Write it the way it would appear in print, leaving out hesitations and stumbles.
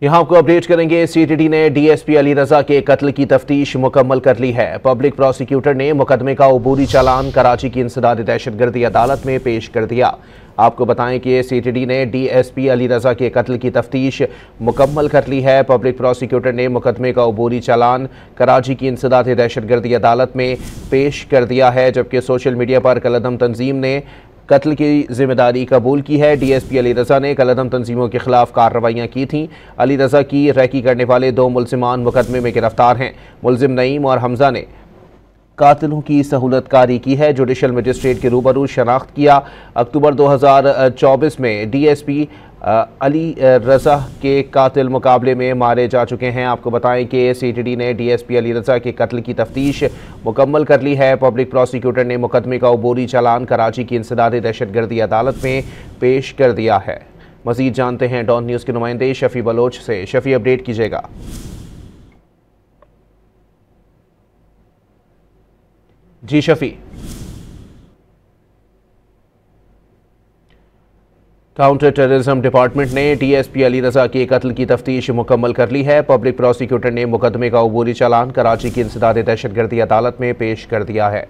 यहां आपको अपडेट करेंगे। सीटीडी ने डीएसपी अली रजा के कत्ल की तफ्तीश मुकम्मल कर ली है। पब्लिक प्रोसिक्यूटर ने मुकदमे का अबूरी चालान कराची की इंसदादी दहशतगर्दी अदालत में पेश कर दिया। आपको बताएं कि सीटीडी ने डीएसपी अली रजा के कत्ल की तफ्तीश मुकम्मल कर ली है। पब्लिक प्रोसिक्यूटर ने मुकदमे का अबूरी चालान कराची की इंसदादी दहशतगर्दी अदालत में पेश कर दिया है, जबकि सोशल मीडिया पर कलअदम तंजीम ने कत्ल की जिम्मेदारी कबूल की है। डीएसपी अली रजा ने कलअदम तंजीमों के खिलाफ कार्रवाइयाँ की थीं। अली रजा की रैकी करने वाले दो मुलजिमान मुकदमे में गिरफ्तार हैं। मुलजिम नईम और हमजा ने कातिलों की सहूलतकारी की है। जुडिशल मजिस्ट्रेट के रूबरू शनाख्त किया। अक्टूबर 2024 में डीएसपी अली रजा के कातिल मुकाबले में मारे जा चुके हैं। आपको बताएं कि सीटीडी ने डीएसपी अली रजा के कत्ल की तफ्तीश मुकम्मल कर ली है। पब्लिक प्रोसिक्यूटर ने मुकदमे का अबूरी चालान कराची की इंसदादी दहशतगर्दी अदालत में पेश कर दिया है। मजीद जानते हैं डॉन न्यूज़ के नुमाइंदे शफी बलोच से। शफी, अपडेट कीजिएगा। जी शफी। काउंटर टेररिज्म डिपार्टमेंट ने डीएसपी अली रजा के कत्ल की तफ्तीश मुकम्मल कर ली है। पब्लिक प्रोसिक्यूटर ने मुकदमे का अबूरी चालान कराची की इंसदादी दहशतगर्दी अदालत में पेश कर दिया है।